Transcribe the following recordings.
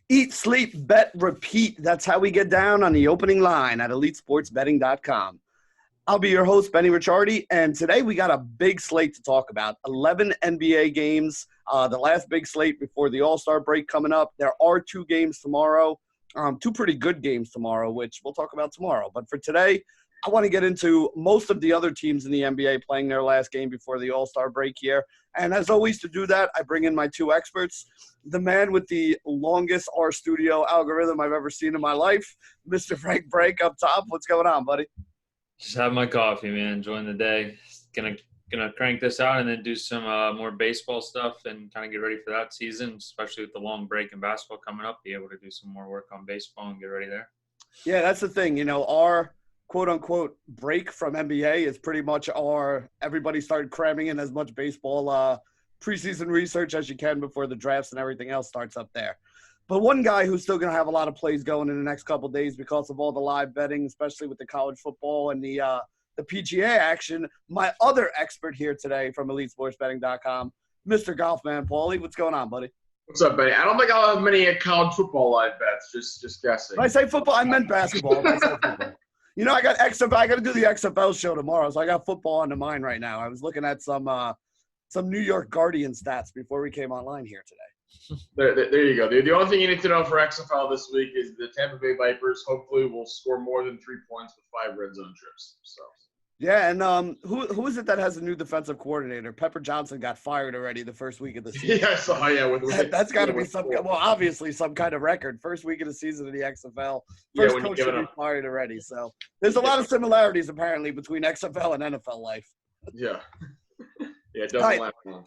Eat, sleep, bet, repeat. That's how we get down on the opening line at elitesportsbetting.com. I'll be your host, Benny Ricciardi, and today we got a big slate to talk about. 11 NBA games, the last big slate before the All-Star break coming up. There are two games tomorrow, two pretty good games tomorrow, which we'll talk about tomorrow. But for today, I want to get into most of the other teams in the NBA playing their last game before the All-Star break here. And as always, to do that, I bring in my two experts, the man with the longest RStudio algorithm I've ever seen in my life, Mr. Frank Break up top. What's going on, buddy? Just have my coffee, man. Enjoying the day. Gonna crank this out and then do some more baseball stuff and kind of get ready for that season, especially with the long break in basketball coming up. Be able to do some more work on baseball and get ready there. Yeah, that's the thing. You know, our quote-unquote break from NBA is pretty much everybody started cramming in as much baseball preseason research as you can before the drafts and everything else starts up there. But one guy who's still going to have a lot of plays going in the next couple of days because of all the live betting, especially with the college football and the PGA action, my other expert here today from EliteSportsBetting.com, Mr. Golfman Paulie. What's going on, buddy? What's up, Benny? I don't think I'll have many college football live bets. Just guessing. When I say football, I meant basketball. I said football. You know, I got to do the XFL show tomorrow, so I got football on the mind right now. I was looking at some New York Guardian stats before we came online here today. There you go. The only thing you need to know for XFL this week is the Tampa Bay Vipers hopefully will score more than 3 points with 5 red zone trips. So. Yeah, and who is it that has a new defensive coordinator? Pepper Johnson got fired already the first week of the season. Yeah, I saw. Yeah, that's got to be obviously some kind of record. First week of the season in the XFL. First coach should be fired already. So there's a lot of similarities apparently between XFL and NFL life. Yeah. Yeah, it doesn't last long.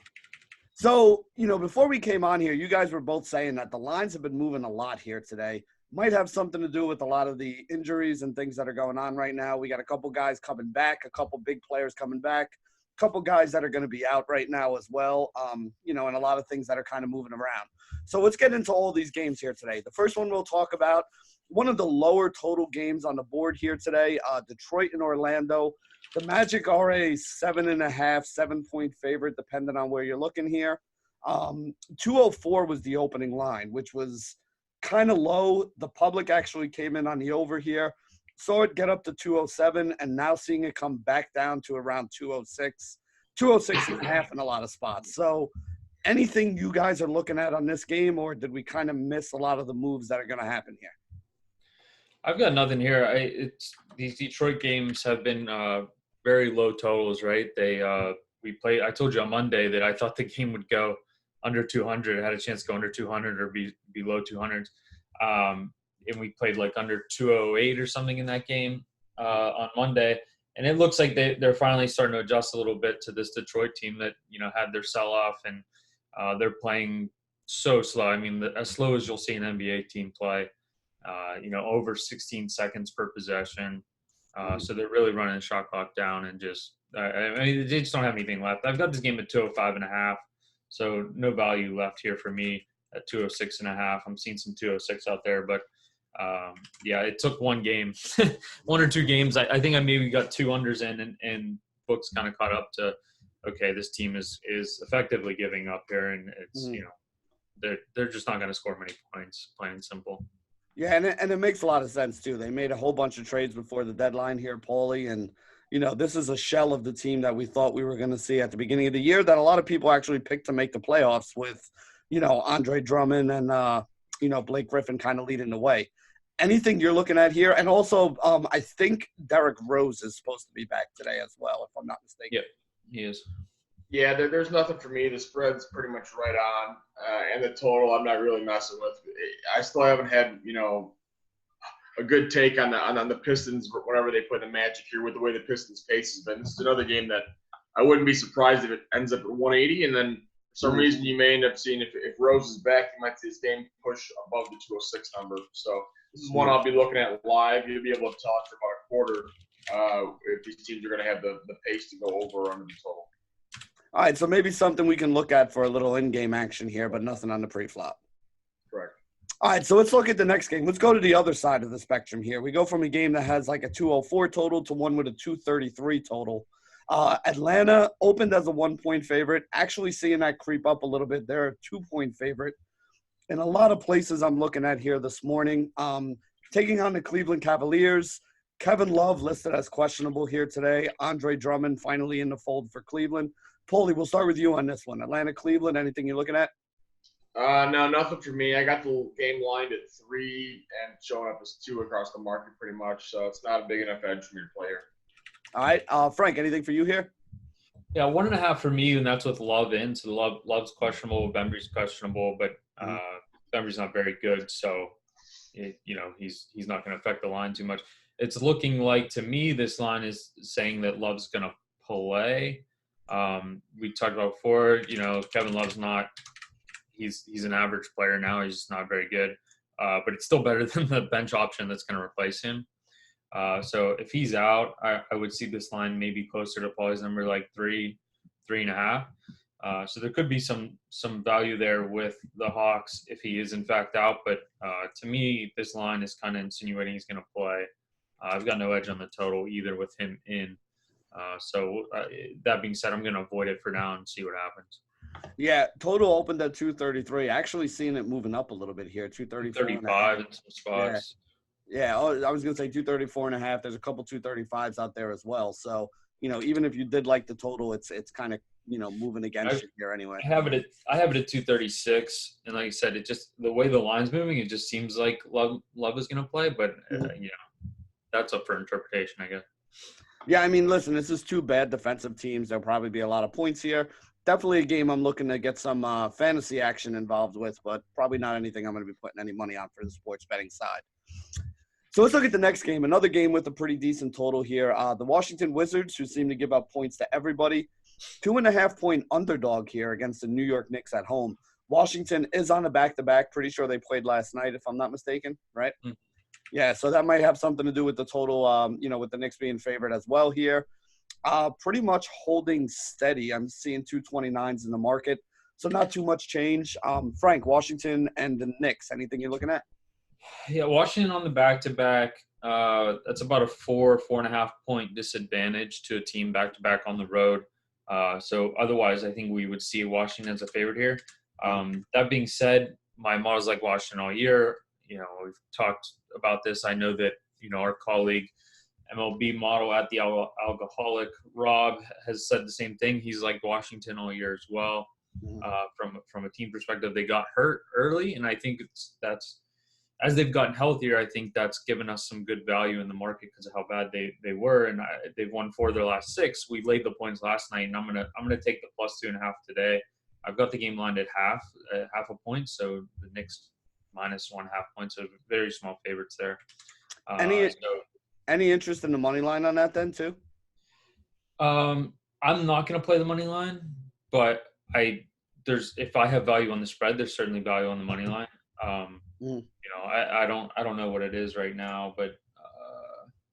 So, you know, before we came on here, you guys were both saying that the lines have been moving a lot here today. Might have something to do with a lot of the injuries and things that are going on right now. We got a couple guys coming back, a couple big players coming back, a couple guys that are going to be out right now as well, you know, and a lot of things that are kind of moving around. So let's get into all these games here today. The first one we'll talk about, one of the lower total games on the board here today, Detroit and Orlando. The Magic are a 7.5, 7-point favorite, depending on where you're looking here. 204 was the opening line, which was kind of low. The public actually came in on the over here. Saw it get up to 207, and now seeing it come back down to around 206, 206.5 in a lot of spots. So anything you guys are looking at on this game, or did we kind of miss a lot of the moves that are going to happen here? I've got nothing here. These Detroit games have been very low totals, right? I told you on Monday that I thought the game would go under 200. It had a chance to go under 200 or be below 200. And we played like under 208 or something in that game on Monday. And it looks like they're finally starting to adjust a little bit to this Detroit team that, you know, had their sell-off and they're playing so slow. I mean, as slow as you'll see an NBA team play, you know, over 16 seconds per possession. So they're really running the shot clock down and just I mean, they just don't have anything left. I've got this game at 205.5, so no value left here for me at 206.5. I'm seeing some 206 out there, but yeah, it took one game, one or two games. I think I maybe got 2 unders in, and books kind of caught up to, okay, this team is effectively giving up here, and it's you know they're just not going to score many points, plain and simple. Yeah, and it makes a lot of sense too. They made a whole bunch of trades before the deadline here, Paulie, and you know, this is a shell of the team that we thought we were going to see at the beginning of the year that a lot of people actually picked to make the playoffs with, you know, Andre Drummond and, you know, Blake Griffin kind of leading the way. Anything you're looking at here? And also, I think Derrick Rose is supposed to be back today as well, if I'm not mistaken. Yep, he is. Yeah, there's nothing for me. The spread's pretty much right on. And the total, I'm not really messing with. I still haven't had, you know, a good take on the Pistons whenever they play the Magic here with the way the Pistons pace has been. This is another game that I wouldn't be surprised if it ends up at 180, and then for some reason you may end up seeing if Rose is back, you might see this game push above the 206 number. So this is one I'll be looking at live. You'll be able to talk for about a quarter if these teams are going to have the pace to go over or under the total. All right, so maybe something we can look at for a little in-game action here, but nothing on the pre-flop. Correct. All right, so let's look at the next game. Let's go to the other side of the spectrum here. We go from a game that has like a 204 total to one with a 233 total. Atlanta opened as a 1-point favorite, actually seeing that creep up a little bit. They're a 2-point favorite. In a lot of places I'm looking at here this morning, taking on the Cleveland Cavaliers, Kevin Love listed as questionable here today. Andre Drummond finally in the fold for Cleveland. Paulie, we'll start with you on this one. Atlanta, Cleveland, anything you're looking at? No, nothing for me. I got the game lined at 3 and showing up as 2 across the market pretty much, so it's not a big enough edge for me to play here. All right. Frank, anything for you here? Yeah, 1.5 for me, and that's with Love in. So Love's questionable, Bembry's questionable, but Bembry's not very good, so he's not going to affect the line too much. It's looking like, to me, this line is saying that Love's going to play. We talked about before, Kevin Love's not. He's an average player now. He's just not very good, but it's still better than the bench option that's going to replace him. So if he's out, I would see this line maybe closer to Paulie's number, like 3.5. So there could be some value there with the Hawks if he is in fact out. But to me, this line is kind of insinuating he's going to play. I've got no edge on the total either with him in. So that being said, I'm going to avoid it for now and see what happens. Yeah, total opened at 233. Actually seeing it moving up a little bit here, 235 in some spots. Yeah, I was going to say 234.5. There's a couple 235s out there as well. So, even if you did like the total, it's kind of, moving against you here anyway. I have it at 236, and like I said, it just, the way the line's moving, it just seems like Love is going to play, but that's up for interpretation, I guess. Yeah, I mean, listen, this is 2 bad defensive teams. There'll probably be a lot of points here. Definitely a game I'm looking to get some fantasy action involved with, but probably not anything I'm going to be putting any money on for the sports betting side. So let's look at the next game. Another game with a pretty decent total here. The Washington Wizards, who seem to give up points to everybody. 2.5-point underdog here against the New York Knicks at home. Washington is on a back-to-back. Pretty sure they played last night, if I'm not mistaken, right? Mm-hmm. Yeah, so that might have something to do with the total, with the Knicks being favored as well here. Pretty much holding steady. I'm seeing 229s in the market, so not too much change. Frank, Washington and the Knicks, anything you're looking at? Yeah, Washington on the back-to-back, that's about a 4.5 point disadvantage to a team back-to-back on the road. So otherwise, I think we would see Washington as a favorite here. That being said, my model's like Washington all year. We've talked about this. I know that, our colleague, MLB model at the Alcoholic, Rob, has said the same thing. He's like Washington all year as well. From a team perspective, they got hurt early, and I think that's as they've gotten healthier. I think that's given us some good value in the market because of how bad they were, and they've won 4 of their last 6. We laid the points last night, and I'm gonna take the +2.5 today. I've got the game lined at half a point, so the Knicks -1.5 points, so very small favorites there. Any interest in the money line on that then too? I'm not going to play the money line, but if I have value on the spread, there's certainly value on the money line. I don't know what it is right now, but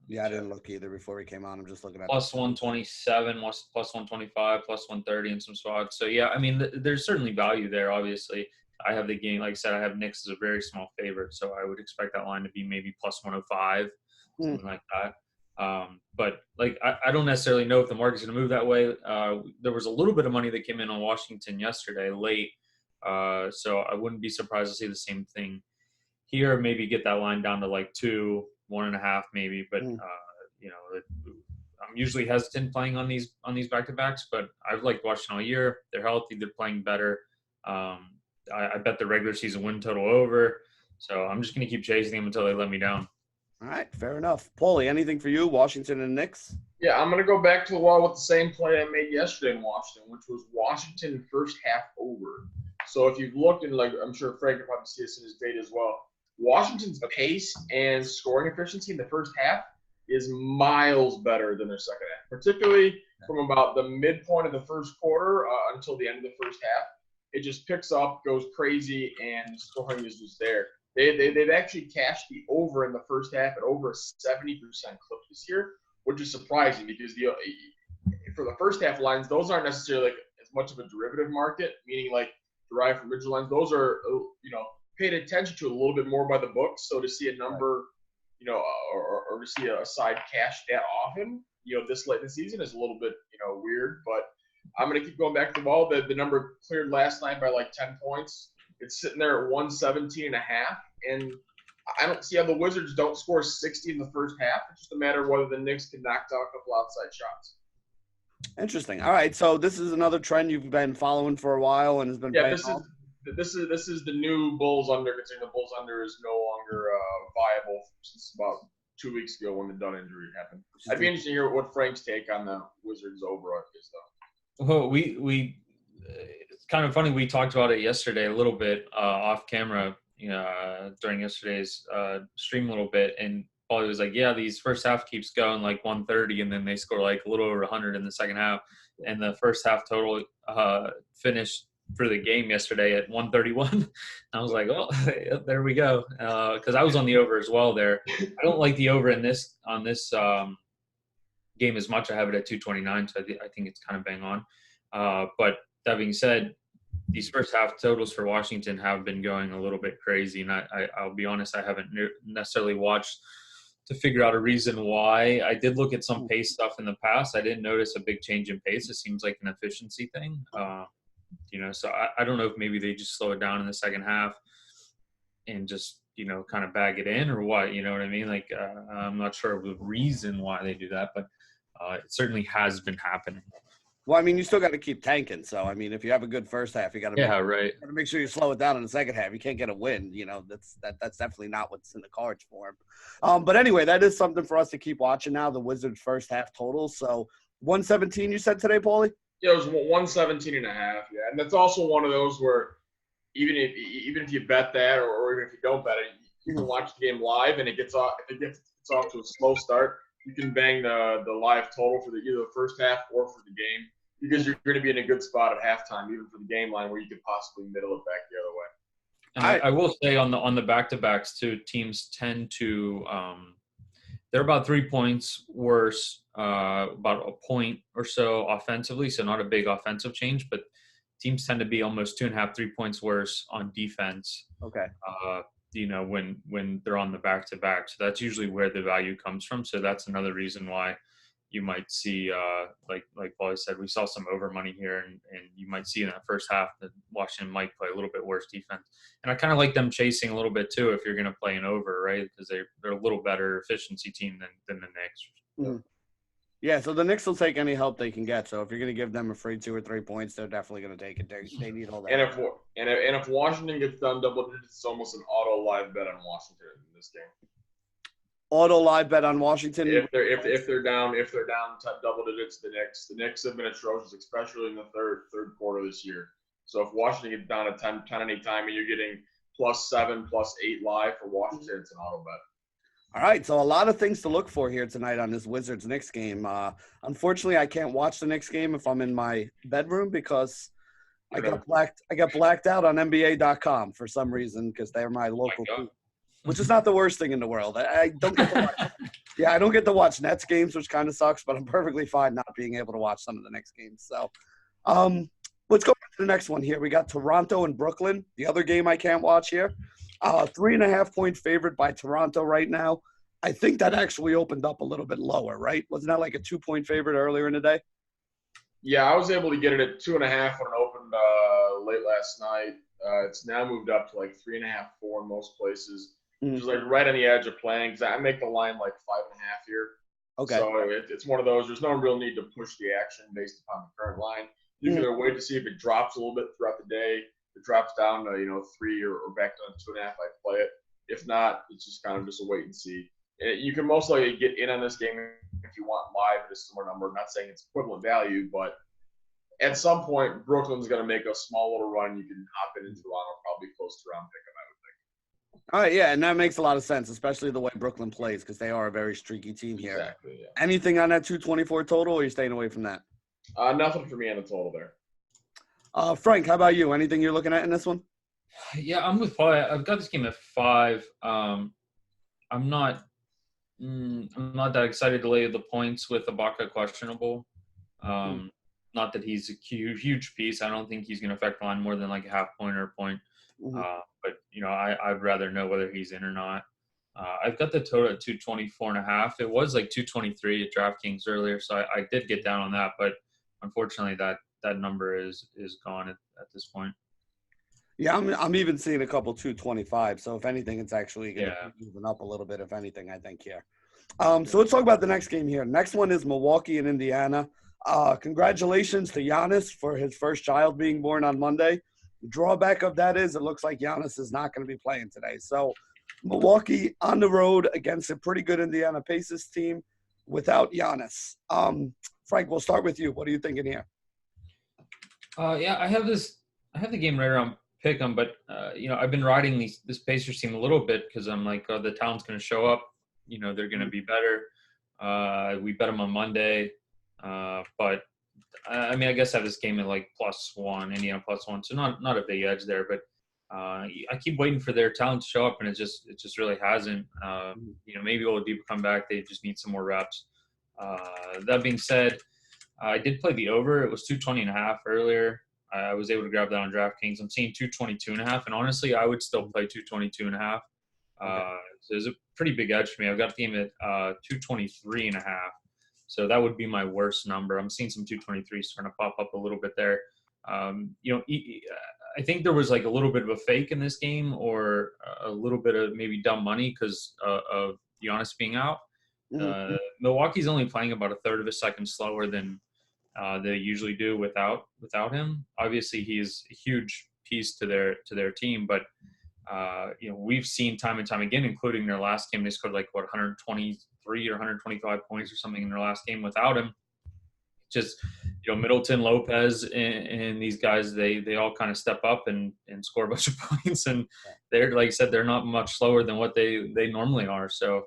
I didn't look either before we came on. I'm just looking at +127, +125, +130 in some spots. So yeah, I mean, there's certainly value there. Obviously, I have the game, like I said, I have Knicks as a very small favorite, so I would expect that line to be maybe +105. Something like that. But I don't necessarily know if the market's going to move that way. There was a little bit of money that came in on Washington yesterday late. So I wouldn't be surprised to see the same thing here. Maybe get that line down to like 2, 1.5 maybe. But, I'm usually hesitant playing on these back-to-backs, but I've liked Washington all year. They're healthy. They're playing better. I bet the regular season win total over. So I'm just going to keep chasing them until they let me down. All right, fair enough. Paulie, anything for you, Washington and Knicks? Yeah, I'm going to go back to the wall with the same play I made yesterday in Washington, which was Washington first half over. So if you've looked, and I'm sure Frank will probably see this in his data as well, Washington's pace and scoring efficiency in the first half is miles better than their second half, particularly from about the midpoint of the first quarter until the end of the first half. It just picks up, goes crazy, and scoring is just there. They've actually cashed the over in the first half at over a 70% clip this year, which is surprising because for the first half lines, those aren't necessarily as much of a derivative market, meaning derived from original lines. Those are paid attention to a little bit more by the books. So to see a number, or to see a side cash that often, this late in the season is a little bit weird. But I'm gonna keep going back to the ball. The number cleared last night by 10 points. It's sitting there at 117.5, and I don't see how the Wizards don't score 60 in the first half. It's just a matter of whether the Knicks can knock down a couple outside shots. Interesting. All right, so this is another trend you've been following for a while and has been paying off. This is the new Bulls under, considering the Bulls under is no longer viable since about 2 weeks ago when the Dunn injury happened. I'd be interested to hear what Frank's take on the Wizards over is, though. Well, it's kind of funny. We talked about it yesterday a little bit off camera, during yesterday's stream a little bit, and Paulie was like, "Yeah, these first half keeps going like 130, and then they score like a little over 100 in the second half." And the first half total finished for the game yesterday at 131. I was like, "Oh, there we go," because I was on the over as well there. I don't like the over on this game as much. I have it at 229, so I think it's kind of bang on. But that being said, these first half totals for Washington have been going a little bit crazy, and I'll be honest, I haven't necessarily watched to figure out a reason why. I did look at some pace stuff in the past. I didn't notice a big change in pace. It seems like an efficiency thing. So I don't know if maybe they just slow it down in the second half and just, kind of bag it in or what, you know what I mean? Like, I'm not sure of the reason why they do that, but it certainly has been happening. Well, I mean, you still got to keep tanking. So, I mean, if you have a good first half, you got to make sure you slow it down in the second half. You can't get a win. That's definitely not what's in the cards for him. But anyway, that is something for us to keep watching now, the Wizards' first half totals. So, 117 you said today, Paulie? Yeah, it was 117.5. Yeah, and that's also one of those where even if you bet that or even if you don't bet it, you can watch the game live, and if it gets off to a slow start, you can bang the live total for either the first half or for the game, because you're going to be in a good spot at halftime, even for the game line, where you could possibly middle it back the other way. And I will say on the back-to-backs too, teams tend to they're about 3 points worse, about a point or so offensively, so not a big offensive change, but teams tend to be almost 2.5, 3 points worse on defense. Okay. When they're on the back-to-back. So that's usually where the value comes from. So that's another reason why you might see, like Paulie said, we saw some over money here, and you might see in that first half that Washington might play a little bit worse defense. And I kind of like them chasing a little bit too if you're going to play an over, right? Because they're a little better efficiency team than the Knicks. Mm-hmm. Yeah, so the Knicks will take any help they can get. So if you're going to give them a free 2 or 3 points, they're definitely going to take it. They need all that. And if Washington gets done double digits, it's almost an auto live bet on Washington in this game. Auto live bet on Washington. If they're down double digits, the Knicks have been atrocious, especially in the third quarter this year. So if Washington gets down to 10 any time and you're getting +7, +8 live for Washington, it's an auto bet. All right, so a lot of things to look for here tonight on this Wizards-Knicks game. Unfortunately, I can't watch the Knicks game if I'm in my bedroom because I got blacked out on NBA.com for some reason because they're my local team, which is not the worst thing in the world. I don't get to watch. Yeah, I don't get to watch Nets games, which kind of sucks, but I'm perfectly fine not being able to watch some of the Knicks games. So let's go to the next one here. We got Toronto and Brooklyn, the other game I can't watch here. 3.5-point favorite by Toronto right now. I think that actually opened up a little bit lower, right? Wasn't that like a 2-point favorite earlier in the day? Yeah, I was able to get it at 2.5 when it opened late last night. It's now moved up to like 3.5, 4 in most places, which is like right on the edge of playing. Because I make the line like 5.5 here. Okay. So it's one of those. There's no real need to push the action based upon the current line. You can either wait to see if it drops a little bit throughout the day. If it drops down to 3 or back down to 2.5, I'd play it. If not, it's just kind of just a wait and see. You can most likely get in on this game if you want live at a similar number. I'm not saying it's equivalent value, but at some point, Brooklyn's going to make a small little run. You can hop into Toronto, probably close to round pick 'em, I would think. All right, yeah, and that makes a lot of sense, especially the way Brooklyn plays because they are a very streaky team here. Exactly, yeah. Anything on that 224 total, or are you staying away from that? Nothing for me on the total there. Frank, how about you? Anything you're looking at in this one? Yeah, I'm with Paul. I've got this game at 5. I'm not that excited to lay the points with Ibaka questionable. Not that he's a huge piece. I don't think he's going to affect the line more than like a half point or a point. But I'd rather know whether he's in or not. I've got the total at 224.5. It was like 223 at DraftKings earlier, so I did get down on that. But unfortunately, that number is gone at this point. Yeah, I'm even seeing a couple 225. So if anything, it's actually going to Yeah. even up a little bit. If anything, I think here. So let's talk about the next game here. Next one is Milwaukee and Indiana. Congratulations to Giannis for his first child being born on Monday. The drawback of that is it looks like Giannis is not going to be playing today. So Milwaukee on the road against a pretty good Indiana Pacers team without Giannis. Frank, we'll start with you. What are you thinking here? Yeah, I have the game right around pick 'em, but I've been riding this Pacers team a little bit because I'm like, oh, the talent's going to show up. They're going to be better. We bet them on Monday, but I mean, I guess I have this game at like +1, Indiana +1, so not a big edge there. But I keep waiting for their talent to show up, and it just really hasn't. Maybe Oladipo come back. They just need some more reps. That being said, I did play the over. It was 220.5 earlier. I was able to grab that on DraftKings. I'm seeing 222.5, and honestly, I would still play 222.5. So it's a pretty big edge for me. I've got the game at 223.5. So that would be my worst number. I'm seeing some 223s starting to pop up a little bit there. I think there was like a little bit of a fake in this game, or a little bit of maybe dumb money because of Giannis being out. Milwaukee's only playing about a third of a second slower than they usually do without him. Obviously, he's a huge piece to their team, but we've seen time and time again, including their last game, they scored like 123 or 125 points or something in their last game without him. Just Middleton, Lopez, and these guys, they all kind of step up and score a bunch of points, and they're, like I said, they're not much slower than what they normally are. So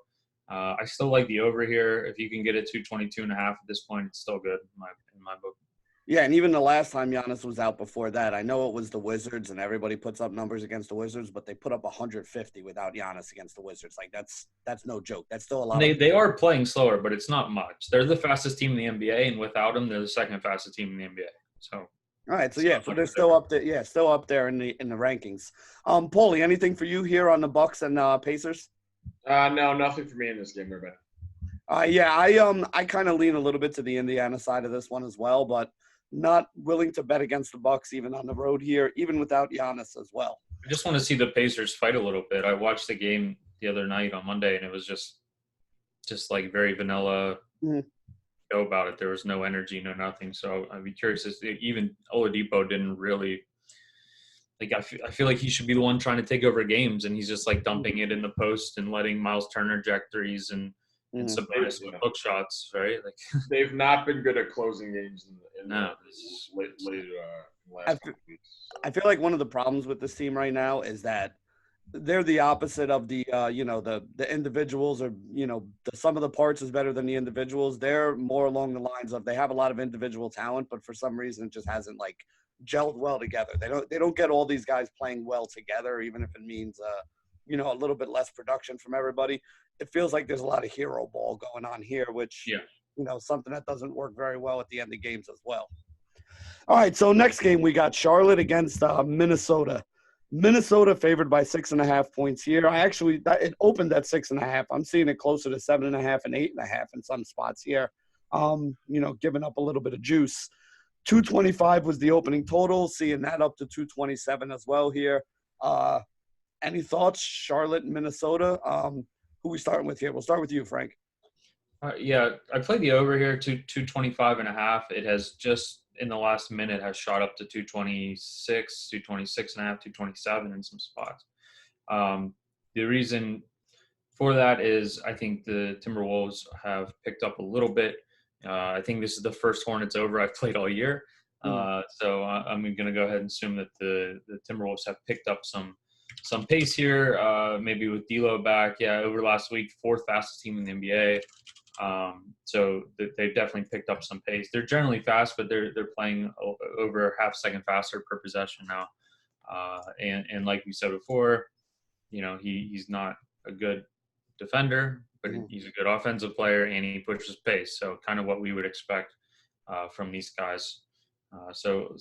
I still like the over here. If you can get it 222.5 at this point, it's still good in my book. Yeah, and even the last time Giannis was out before that, I know it was the Wizards, and everybody puts up numbers against the Wizards, but they put up 150 without Giannis against the Wizards. Like that's no joke. That's still a lot. They are playing slower, but it's not much. They're the fastest team in the NBA, and without them, they're the second fastest team in the NBA. So. All right, so yeah, so they're still up there. Yeah, still up there in the rankings. Paulie, anything for you here on the Bucks and Pacers? No, nothing for me in this game, everybody. I kind of lean a little bit to the Indiana side of this one as well, but not willing to bet against the Bucks even on the road here, even without Giannis as well. I just want to see the Pacers fight a little bit. I watched the game the other night on Monday, and it was just like very vanilla show about it. There was no energy, no nothing. So I'd be curious. Even Oladipo didn't really like. I feel like he should be the one trying to take over games, and he's just like dumping it in the post and letting Miles Turner jack threes and Sabonis with hook shots, right? Like they've not been good at closing games in no. last couple weeks. So. I feel like one of the problems with this team right now is that they're the opposite of the the individuals, or the sum of the parts is better than the individuals. They're more along the lines of they have a lot of individual talent, but for some reason it just hasn't like gelled well together. They don't get all these guys playing well together, even if it means a little bit less production from everybody. It feels like there's a lot of hero ball going on here, which something that doesn't work very well at the end of games as well. All right, so next game we got Charlotte against Minnesota. Minnesota favored by 6.5 points here. It opened at 6.5. I'm seeing it closer to 7.5 and 8.5 in some spots here. Giving up a little bit of juice. 225 was the opening total. Seeing that up to 227 as well here. Any thoughts, Charlotte and Minnesota? Who we starting with here? We'll start with you, Frank. Yeah, I played the over here to 225.5. It has just in the last minute has shot up to 226, 226.5, 227 in some spots. The reason for that is I think the Timberwolves have picked up a little bit. I think this is the first Hornets over I've played all year. So I'm going to go ahead and assume that the Timberwolves have picked up some pace here, maybe with D'Lo back. Yeah, over last week, fourth fastest team in the NBA. So they've definitely picked up some pace. They're generally fast, but they're playing over half second faster per possession now. And like we said before, he's not a good defender, but he's a good offensive player, and he pushes pace. So kind of what we would expect from these guys. So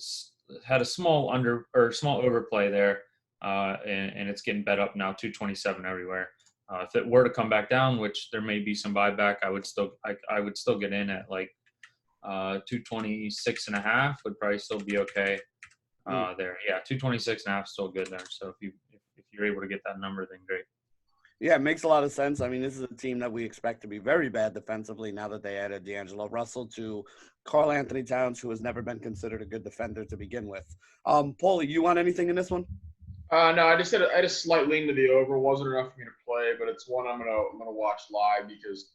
had a small overplay there, and it's getting bet up now, 227 everywhere. If it were to come back down, which there may be some buyback, I would still get in at like 226.5 would probably still be okay. there. Yeah, 226.5 is still good there. So if you're able to get that number, then great. Yeah, it makes a lot of sense. I mean, this is a team that we expect to be very bad defensively now that they added D'Angelo Russell to Karl Anthony Towns, who has never been considered a good defender to begin with. Paulie, you want anything in this one? No, I just had a slight lean to the over. It wasn't enough for me to play, but it's one I'm gonna watch live because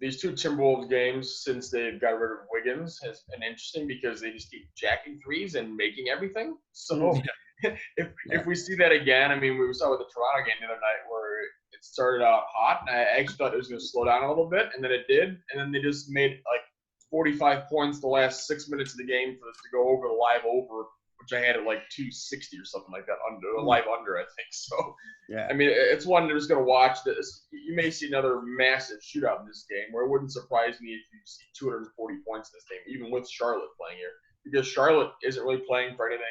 these two Timberwolves games since they've got rid of Wiggins has been interesting because they just keep jacking threes and making everything. So if we see that again, I mean, we saw with the Toronto game the other night where it started out hot, and I actually thought it was going to slow down a little bit, and then it did, and then they just made like 45 points the last 6 minutes of the game for us to go over the live over, which I had at like 260 or something like that under live under, I think. So Yeah, I mean, it's one that's going to watch this. You may see another massive shootout in this game, where it wouldn't surprise me if you see 240 points in this game, even with Charlotte playing here, because Charlotte isn't really playing for anything.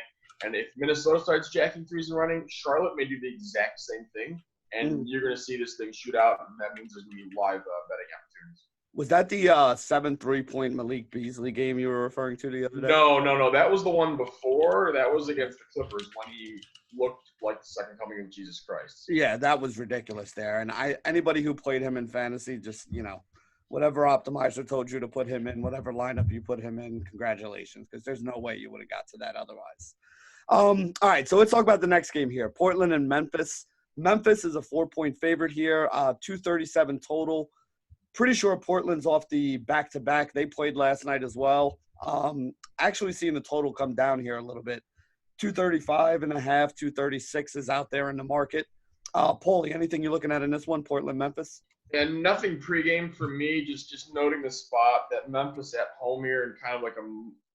And if Minnesota starts jacking threes and running, Charlotte may do the exact same thing, and you're going to see this thing shoot out, and that means there's going to be live betting opportunities. Was that the 7 3-point Malik Beasley game you were referring to the other day? No. That was the one before. That was against the Clippers when he looked like the second coming of Jesus Christ. Yeah, that was ridiculous there. And anybody who played him in fantasy, just, whatever optimizer told you to put him in, whatever lineup you put him in, congratulations, because there's no way you would have got to that otherwise. All right, so let's talk about the next game here. Portland and Memphis. Memphis is a 4-point favorite here, 237 total. Pretty sure Portland's off the back-to-back. They played last night as well. Actually seeing the total come down here a little bit. 235.5, 236 is out there in the market. Paulie, anything you're looking at in this one, Portland-Memphis? And nothing pregame for me, just noting the spot that Memphis at home here and kind of like a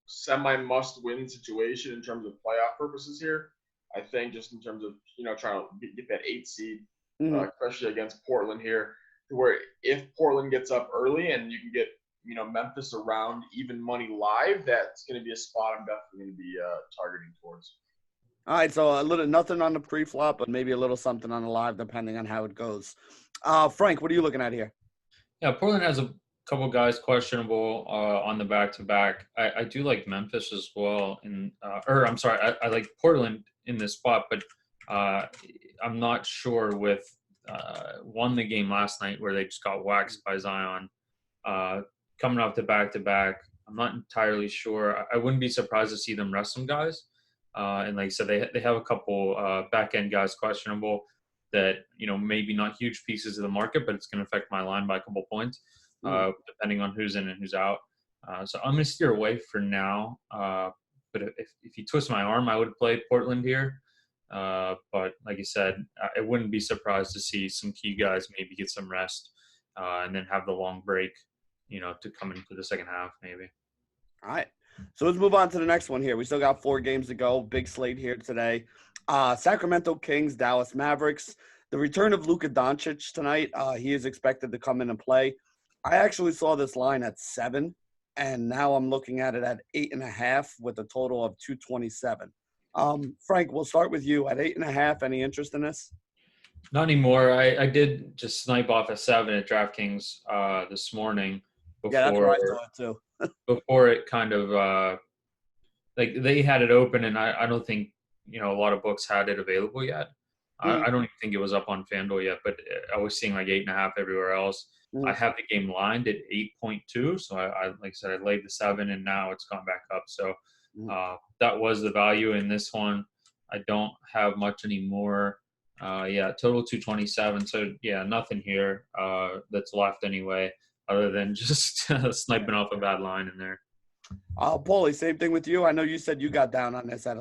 semi-must-win situation in terms of playoff purposes here. I think just in terms of, trying to get that 8 seed, especially against Portland here, where if Portland gets up early and you can get, Memphis around even money live, that's going to be a spot I'm definitely going to be targeting towards. All right, so nothing on the pre-flop, but maybe a little something on the live, depending on how it goes. Frank, what are you looking at here? Yeah, Portland has a couple guys questionable on the back-to-back. I do like Memphis as well, I like Portland in this spot, but I'm not sure with won the game last night where they just got waxed by Zion. Coming off the back-to-back, I'm not entirely sure. I wouldn't be surprised to see them rest some guys. And like I said, they have a couple back-end guys questionable that, maybe not huge pieces of the market, but it's going to affect my line by a couple points, depending on who's in and who's out. So I'm going to steer away for now. But if you twist my arm, I would play Portland here. But like I said, I wouldn't be surprised to see some key guys maybe get some rest and then have the long break, to come into the second half maybe. All right. So let's move on to the next one here. We still got 4 games to go. Big slate here today. Sacramento Kings, Dallas Mavericks. The return of Luka Doncic tonight. He is expected to come in and play. I actually saw this line at 7, and now I'm looking at it at 8.5 with a total of 227. Frank, we'll start with you at 8.5. Any interest in this? Not anymore. I did just snipe off a 7 at DraftKings this morning. Yeah, that's what I thought too. Before it kind of they had it open, and I don't think a lot of books had it available yet. I don't even think it was up on FanDuel yet, but I was seeing like 8.5 everywhere else. I have the game lined at 8.2, so I like I said, I laid the 7, and now it's gone back up. So that was the value in this one. I don't have much anymore. Total 227. So yeah, nothing here that's left anyway, other than just sniping off a bad line in there. Paulie, same thing with you. I know you said you got down on this. I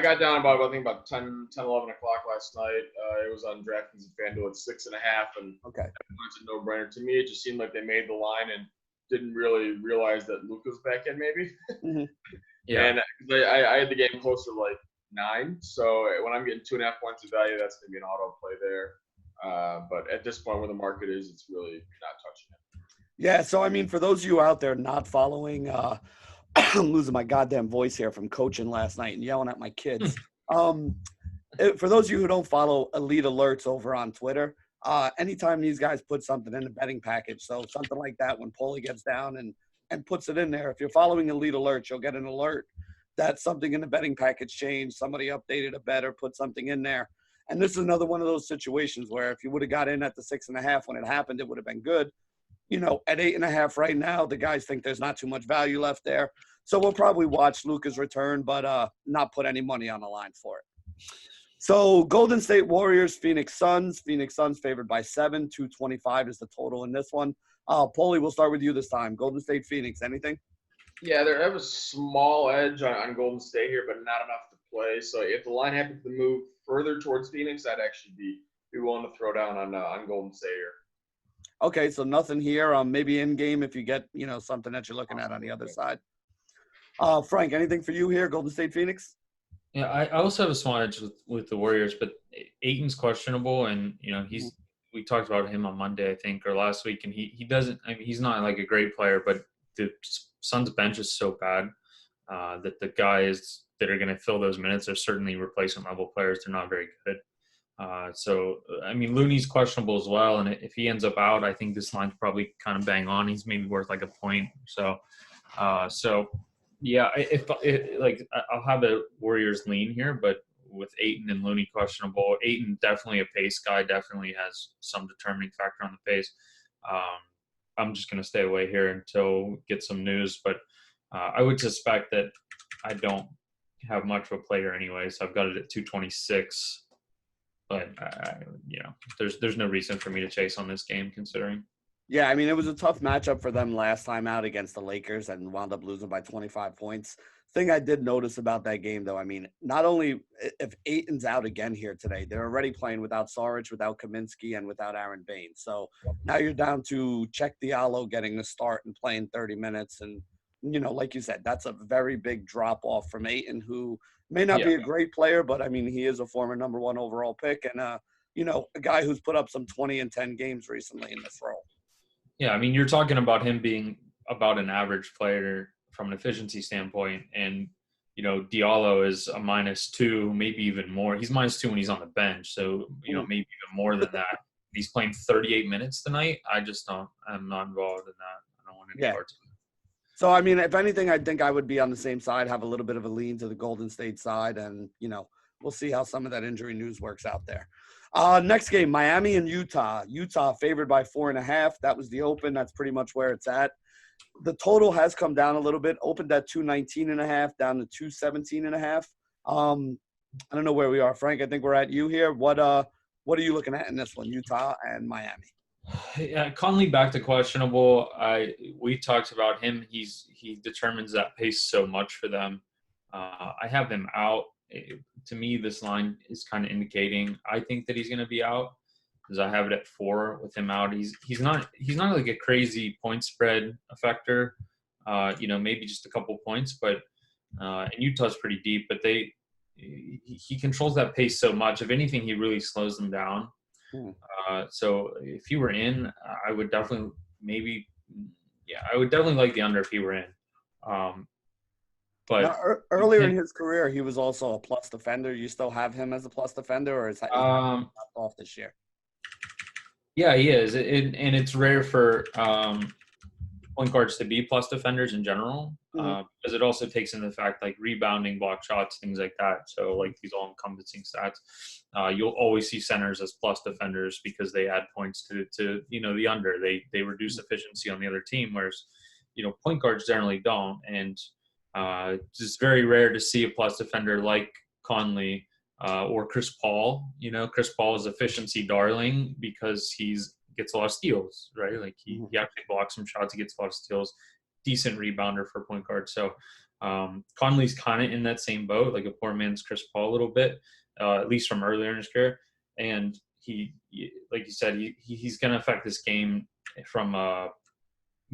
got down about 10, 11 o'clock last night. It was on DraftKings and FanDuel at 6.5, and okay, it's a no-brainer to me. It just seemed like they made the line and didn't really realize that Luka's back in, maybe. Yeah, and I had the game close to like 9, so when I'm getting 2.5 points of value, that's going to be an auto play there. But at this point, where the market is, it's really not touching it. Yeah, so I mean, for those of you out there not following, I'm losing my goddamn voice here from coaching last night and yelling at my kids. For those of you who don't follow Elite Alerts over on Twitter, anytime these guys put something in a betting package, so something like that when Paulie gets down and puts it in there, if you're following Elite Alerts, you'll get an alert that something in the betting package changed, somebody updated a bet or put something in there. And this is another one of those situations where if you would have got in at the 6.5 when it happened, it would have been good. At 8.5 right now, the guys think there's not too much value left there. So we'll probably watch Luka's return, but not put any money on the line for it. So Golden State Warriors, Phoenix Suns. Phoenix Suns favored by 7. 225 is the total in this one. Paulie, we'll start with you this time. Golden State, Phoenix, anything? Yeah, they have a small edge on Golden State here, but not enough to play. So if the line happens to move further towards Phoenix, I'd actually be willing to throw down on Golden State here. Okay, so nothing here. Maybe in game if you get something that you're looking at on the other side. Frank, anything for you here? Golden State, Phoenix. Yeah, I also have a small edge with the Warriors, but Ayton's questionable, and we talked about him on Monday, I think, or last week, and he doesn't. I mean, he's not like a great player, but the Suns bench is so bad that the guys that are going to fill those minutes are certainly replacement level players. They're not very good. So, I mean, Looney's questionable as well, and if he ends up out, I think this line's probably kind of bang on. He's maybe worth like a point. So, yeah, I'll have the Warriors lean here, but with Ayton and Looney questionable, Ayton definitely a pace guy, definitely has some determining factor on the pace. I'm just going to stay away here until we get some news, but I would suspect that I don't have much of a player anyway, so I've got it at 226. But there's no reason for me to chase on this game, considering. Yeah, I mean, it was a tough matchup for them last time out against the Lakers and wound up losing by 25 points. Thing I did notice about that game, though, I mean, not only if Ayton's out again here today, they're already playing without Saric, without Kaminsky, and without Aaron Baines. So now you're down to Check Diallo getting the start and playing 30 minutes. And, like you said, that's a very big drop-off from Ayton, who may not be a great player, but, I mean, he is a former number 1 overall pick and, a guy who's put up some 20 and 10 games recently in this role. Yeah, I mean, you're talking about him being about an average player from an efficiency standpoint, and Diallo is a -2, maybe even more. He's -2 when he's on the bench, so maybe even more than that. He's playing 38 minutes tonight. I'm not involved in that. I don't want any parts of it. So I mean, if anything, I think I would be on the same side, have a little bit of a lean to the Golden State side, and we'll see how some of that injury news works out there. Next game, Miami and Utah. Utah favored by 4.5. That was the open. That's pretty much where it's at. The total has come down a little bit. Opened at 219.5, down to 217.5. I don't know where we are, Frank. I think we're at you here. What are you looking at in this one, Utah and Miami? Yeah, Conley back to questionable. We talked about him. He determines that pace so much for them. I have him out. To me, this line is kind of indicating I think that he's going to be out, because I have it at 4 with him out. He's not like a crazy point spread effector. Maybe just a couple points, but and Utah's pretty deep, but he controls that pace so much. If anything, he really slows them down. So if he were in, I would definitely like the under if he were in. But now, earlier in his career, he was also a plus defender. You still have him as a plus defender, or is he off this year? Yeah, he is, and it's rare for point guards to be plus defenders in general, because it also takes into the fact like rebounding, block shots, things like that. So like these all-encompassing stats, you'll always see centers as plus defenders because they add points to the under. They reduce efficiency on the other team, whereas point guards generally don't. And it's just very rare to see a plus defender like Conley or Chris Paul. Chris Paul is efficiency darling because gets a lot of steals, right? Like he actually blocks some shots, he gets a lot of steals, decent rebounder for a point guard. So Conley's kind of in that same boat, like a poor man's Chris Paul a little bit, at least from earlier in his career. And he like you said, he's going to affect this game from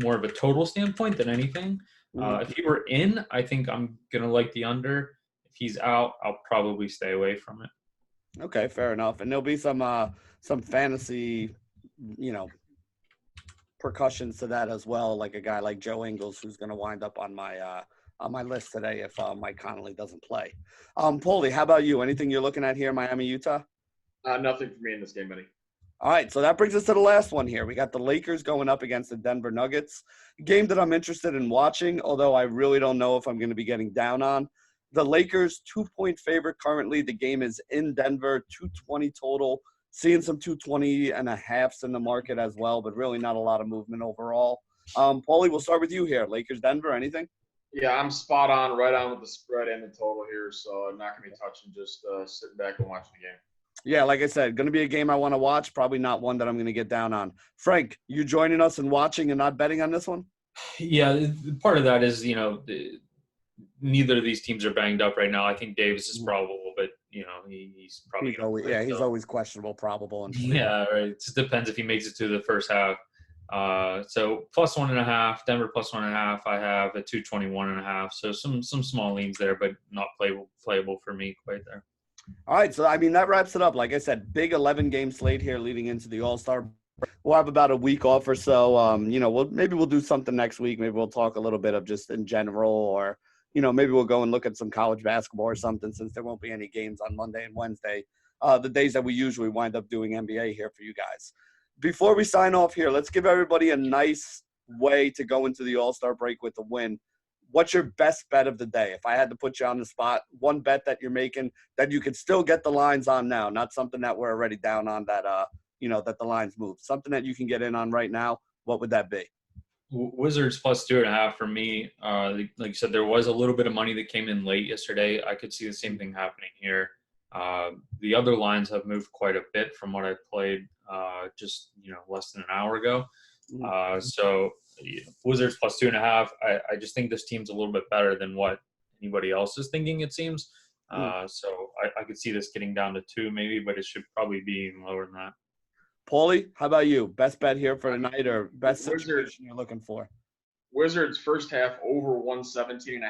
more of a total standpoint than anything. If he were in, I think I'm going to like the under. If he's out, I'll probably stay away from it. Okay, fair enough. And there'll be some fantasy, percussions to that as well, like a guy like Joe Ingles, who's going to wind up on my list today if Mike Conley doesn't play. Paulie, how about you? Anything you're looking at here, Miami, Utah? Nothing for me in this game, buddy. All right, so that brings us to the last one here. We got the Lakers going up against the Denver Nuggets. Game that I'm interested in watching, although I really don't know if I'm going to be getting down on. The Lakers 2-point favorite currently. The game is in Denver, 220 total. Seeing some 220 and a halves in the market as well, but really not a lot of movement overall. Paulie, we'll start with you here. Lakers, Denver, anything? Yeah, I'm spot on, right on with the spread and the total here. So I'm not going to be touching, just sitting back and watching the game. Yeah, like I said, going to be a game I want to watch. Probably not one that I'm going to get down on. Frank, you joining us and watching and not betting on this one? Yeah, part of that is, neither of these teams are banged up right now. I think Davis is probable, but, he's probably he's always questionable, probable. And yeah, right. It just depends if he makes it to the first half. So plus 1.5, Denver plus 1.5. I have a 221.5. So some small leans there, but not playable for me quite there. All right, so that wraps it up. Like I said, big 11-game slate here leading into the All-Star. We'll have about a week off or so. Maybe we'll do something next week. Maybe we'll talk a little bit of just in general, or maybe we'll go and look at some college basketball or something, since there won't be any games on Monday and Wednesday, the days that we usually wind up doing NBA here for you guys. Before we sign off here, let's give everybody a nice way to go into the All-Star break with a win. What's your best bet of the day? If I had to put you on the spot, one bet that you're making that you could still get the lines on now, not something that we're already down on that the lines move. Something that you can get in on right now, what would that be? Wizards plus 2.5 for me. Like you said, there was a little bit of money that came in late yesterday. I could see the same thing happening here. The other lines have moved quite a bit from what I played just less than an hour ago. So Wizards plus 2.5. I just think this team's a little bit better than what anybody else is thinking, it seems. So I could see this getting down to 2 maybe, but it should probably be even lower than that. Paulie, how about you? Best bet here for tonight, or best situation you're looking for? Wizards first half over 117.5.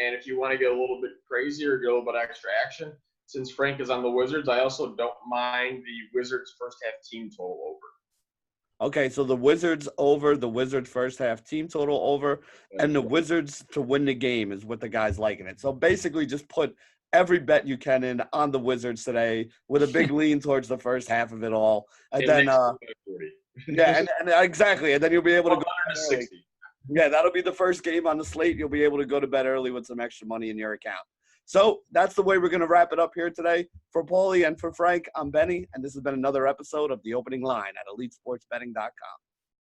And if you want to get a little bit crazier, get a little bit extra action, since Frank is on the Wizards, I also don't mind the Wizards first half team total over. Okay, so the Wizards over, the Wizards first half team total over, and the Wizards to win the game is what the guys liking it. So basically just put every bet you can in on the Wizards today with a big lean towards the first half of it all. And then, and exactly. And then you'll be able to go to 60. Yeah, that'll be the first game on the slate. You'll be able to go to bed early with some extra money in your account. So that's the way we're going to wrap it up here today. For Paulie and for Frank, I'm Benny, and this has been another episode of The Opening Line at EliteSportsBetting.com.